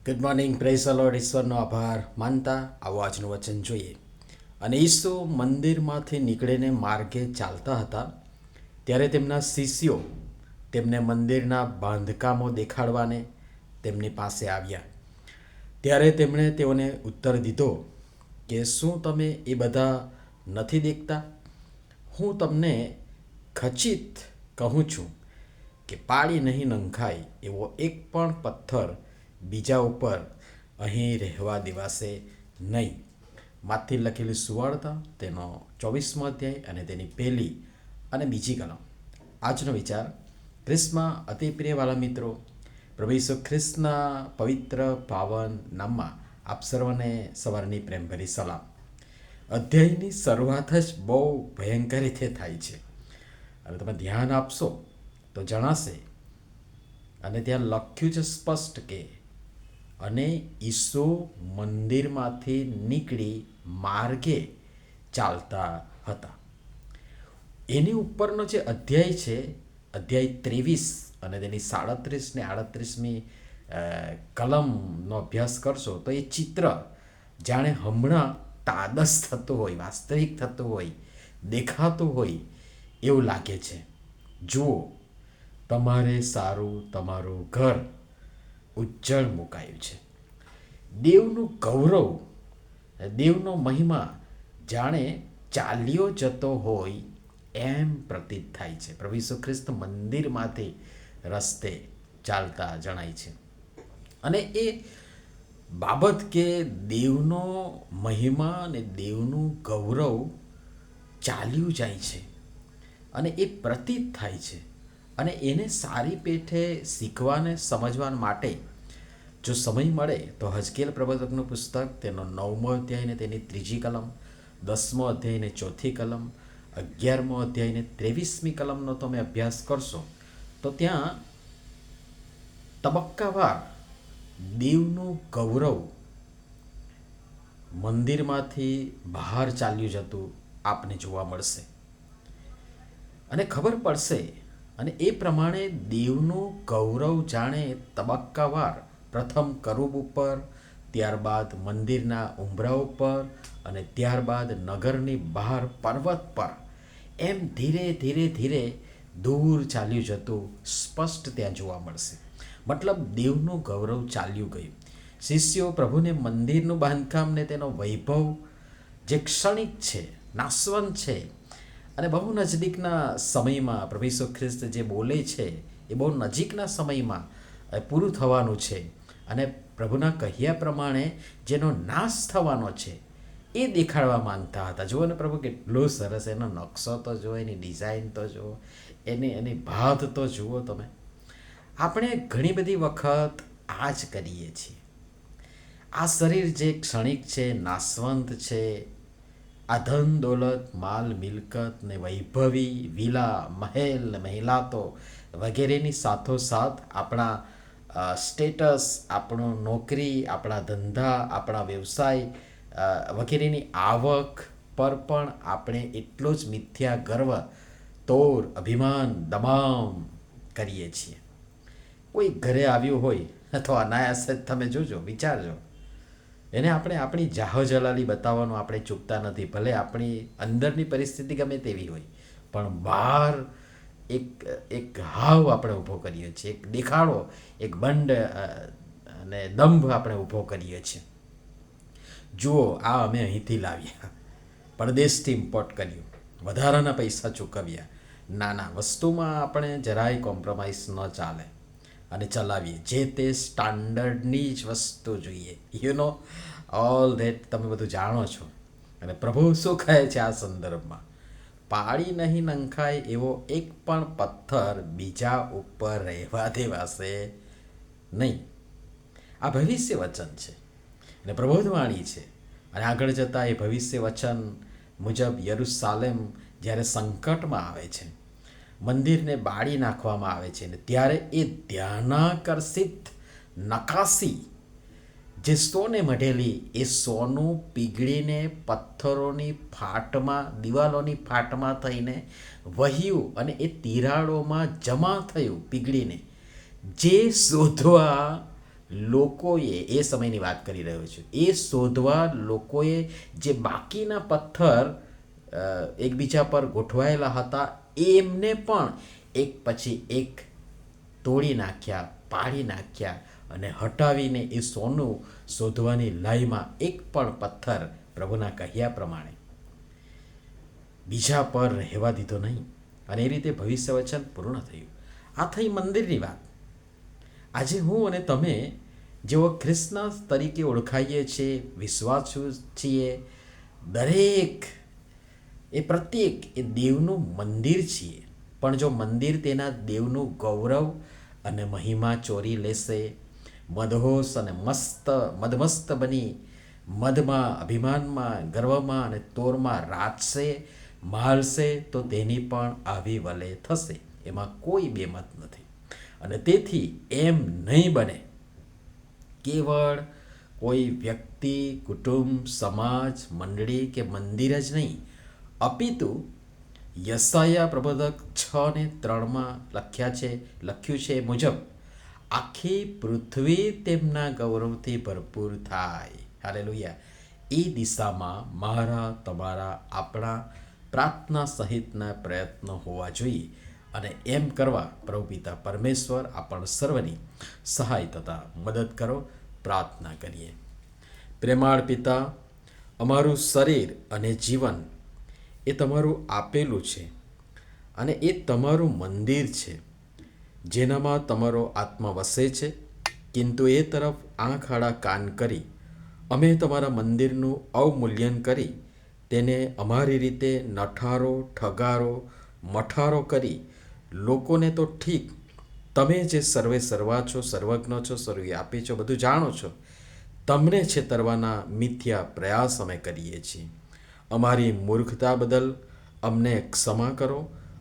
Good morning, praise the lord. ઈશ્વરનો આભાર માનતા આવો આજનું વચન જોઈએ. અને ઈસુ મંદિરમાંથી નીકળીને માર્ગે ચાલતા હતા ત્યારે તેમના શિષ્યો તેમને મંદિરના બાંધકામો દેખાડવાને તેમની પાસે આવ્યા. ત્યારે તેમણે તેઓને ઉત્તર દીધો કે શું તમે એ બધા નથી દેખતા? હું તમને ખચિત કહું છું કે પાળી નહીં નંખાય એવો એક પણ પથ્થર બીજા ઉપર અહીં રહેવા દેવાશે નહીં. માથી લખેલી સુવાર્તા તેનો 24મો અધ્યાય અને તેની પહેલી અને બીજી કલમ. આજનો વિચાર: ખ્રિસ્તમાં અતિ પ્રિયવાળા મિત્રો, પ્રભુ ઈસુ ખ્રિસ્તના પવિત્ર પાવન નામમાં આપ સર્વને સવારની પ્રેમભરી સલામ. અધ્યાયની શરૂઆત જ બહુ ભયંકર રીતે થાય છે અને તમે ધ્યાન આપશો તો જણાશે. અને ત્યાં લખ્યું છે સ્પષ્ટ કે અને ઈસુ મંદિરમાંથી નીકળી માર્ગે ચાલતા હતા. એની ઉપરનો જે અધ્યાય છે, અધ્યાય 23 અને તેની 37 ને 38મી કલમનો અભ્યાસ કરશો તો એ ચિત્ર જાણે હમણાં તાદસ થતું હોય, વાસ્તવિક થતું હોય, દેખાતું હોય એવું લાગે છે. જુઓ, તમારે સારું તમારું ઘર ઉજ્જળ મુકાયું છે. દેવનું ગૌરવ, દેવનો મહિમા જાણે ચાલ્યો જતો હોય એમ પ્રતીત થાય છે. પ્રભુ ઈસુ ખ્રિસ્ત મંદિરમાંથી રસ્તે ચાલતા જણાય છે. અને એ બાબત કે દેવનો મહિમા અને દેવનું ગૌરવ ચાલ્યું જાય છે અને એ પ્રતીત થાય છે. અને એને સારી પેઠે શીખવાને સમજવા માટે જો સમય મળે તો હઝકેલ પ્રબોધકનું પુસ્તક તેનો 9મો અધ્યાય ને તેની 3જી કલમ, 10મો અધ્યાય ને 4થી કલમ, 11મો અધ્યાય ને 23મી કલમનો તમે અભ્યાસ કરશો તો ત્યાં તબક્કાવાર દેવનું ગૌરવ મંદિરમાંથી બહાર ચાલ્યું જતું આપને જોવા મળશે અને ખબર પડશે. અને એ પ્રમાણે દેવનું ગૌરવ જાણે તબક્કાવાર પ્રથમ કરૂબ ઉપર, ત્યારબાદ મંદિરના ઉંબરા ઉપર અને ત્યારબાદ નગરની બહાર પર્વત પર એમ ધીરે ધીરે ધીરે દૂર ચાલ્યું જતું સ્પષ્ટ ત્યાં જોવા મળશે. મતલબ દેવનું ગૌરવ ચાલ્યું ગયું. શિષ્યો પ્રભુને મંદિરનું બાંધકામ ને તેનો વૈભવ જે ક્ષણિક છે, નાશવંત છે અને બહુ નજીકના સમયમાં પ્રભુ ઈસુ ખ્રિસ્ત જે બોલે છે એ બહુ નજીકના સમયમાં પૂરું થવાનું છે અને પ્રભુના કહ્યા પ્રમાણે જેનો નાશ થવાનો છે એ દેખાડવા માંગતા હતા. જુઓ ને, પ્રભુ કેટલો સરસ એનો નકશો તો જુઓ, એની ડિઝાઇન તો જુઓ, એની ભાત તો જુઓ તમે. આપણે ઘણી બધી વખત આ જ કરીએ છીએ. આ શરીર જે ક્ષણિક છે, નાશવંત છે, આ ધન દોલત, માલ મિલકત ને વૈભવી વિલા, મહેલ ને મહિલાતો વગેરેની સાથોસાથ આપણા સ્ટેટસ, આપણું નોકરી, આપણા ધંધા, આપણા વ્યવસાય વગેરેની આવક પર પણ આપણે એટલો જ મિથ્યા ગર્વ, તોર, અભિમાન, દમામ કરીએ છીએ. કોઈ ઘરે આવ્યું હોય તો અનાયાસે તમે જોજો, વિચારજો, એને આપણે આપણી જાહોજલાલી બતાવવાનું આપણે ચૂકતા નથી. ભલે આપણી અંદરની પરિસ્થિતિ ગમે તેવી હોય પણ બહાર એક હાવ આપણે ઊભો કરીએ છીએ, એક દેખાડો, એક બંડ અને દંભ આપણે ઊભો કરીએ છીએ. જુઓ, આ અમે અહીંથી લાવ્યા, પરદેશથી ઇમ્પોર્ટ કર્યું, વધારાના પૈસા ચૂકવ્યા. નાના વસ્તુમાં આપણે જરાય કોમ્પ્રોમાઇઝ ન ચાલે અને ચલાવીએ. જે તે સ્ટાન્ડર્ડની જ વસ્તુ જોઈએ. ઓલ ધેટ તમે બધું જાણો છો. અને પ્રભુ શું કહે છે આ સંદર્ભમાં? પાળી નહીં નંખાય એવો એક પણ પથ્થર બીજા ઉપર રહેવા દેવાશે નહીં. આ ભવિષ્ય વચન છે અને પ્રબોધવાણી છે. અને આગળ જતાં એ ભવિષ્ય વચન મુજબ યરુશાલેમ જ્યારે સંકટમાં આવે છે, મંદિરને બાળી નાખવામાં આવે છે ને ત્યારે એ ધ્યાનાકર્ષિત નકાશી જે સોને મઢેલી, એ સોનું પીગળીને પથ્થરોની ફાટમાં, દિવાલોની ફાટમાં થઈને વહ્યું અને એ તિરાડોમાં જમા થયું પીગળીને. જે શોધવા લોકોએ, એ સમયની વાત કરી રહ્યો છું, એ શોધવા લોકોએ જે બાકીના પથ્થર એકબીજા પર ગોઠવાયેલા હતા એમને પણ એક પછી એક તોડી નાખ્યા, પાડી નાખ્યા અને હટાવીને એ સોનું શોધવાની લાઈમાં એક પણ પથ્થર પ્રભુના કહ્યા પ્રમાણે બીજા પર રહેવા દીધો નહીં. અને એ રીતે ભવિષ્ય વચન પૂર્ણ થયું. આ થઈ મંદિરની વાત. આજે હું અને તમે જેઓ ખ્રિસ્તના તરીકે ઓળખાઈએ છીએ, વિશ્વાસુ છીએ, દરેક એ પ્રત્યેક એ દેવનું મંદિર છીએ. પણ જો મંદિર તેના દેવનું ગૌરવ અને મહિમા ચોરી લેશે, મદહોશ અને મદમસ્ત બની મદમાં, અભિમાનમાં, ગર્વમાં અને તોરમાં રાચશે, માલશે, તો તેની પણ આવી વલે થશે. એમાં કોઈ બેમત નથી. અને તેથી એમ નહીં બને કેવળ કોઈ વ્યક્તિ, કુટુંબ, સમાજ, મંડળી કે મંદિર જ નહીં, અપિતુ યશાયા પ્રબોધક 6:3 લખ્યું છે મુજબ આખી પૃથ્વી તેમના ગૌરવથી ભરપૂર થાય. હાલેલુયા. એ દિશામાં મારા, તમારા, આપણા પ્રાર્થના સહિતના પ્રયત્નો હોવા જોઈએ. અને એમ કરવા પ્રભુ પિતા પરમેશ્વર આપણ સર્વની સહાય તથા મદદ કરો. પ્રાર્થના કરીએ. પ્રેમાળ પિતા, અમારું શરીર અને જીવન એ તમારું આપેલું છે અને એ તમારું મંદિર છે જેનામાં તમારો આત્મા વસે છે. કિંતુ એ તરફ આંખ આડા કાન કરી અમે તમારા મંદિરનું અવમૂલ્યન કરી તેને અમારી રીતે નઠારો, ઠગારો, મઠારો કરી લોકોને તો ઠીક, તમે જે સર્વે સર્વા છો, સર્વજ્ઞ છો, સર્વવ્યાપી છો, બધું જાણો છો, તમને છેતરવાના મિથ્યા પ્રયાસ અમે કરીએ છીએ. અમારી મૂર્ખતા બદલ અમને ક્ષમા કરો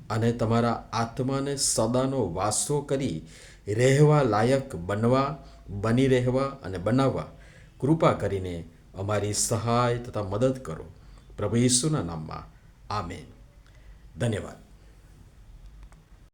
અને તમારા આત્માને સદાનો વાસો કરી રહેવા લાયક બની રહેવા અને બનાવવા કૃપા કરીને અમારી સહાય તથા મદદ કરો. પ્રભુ ઈસુના નામમાં આમેન. ધન્યવાદ.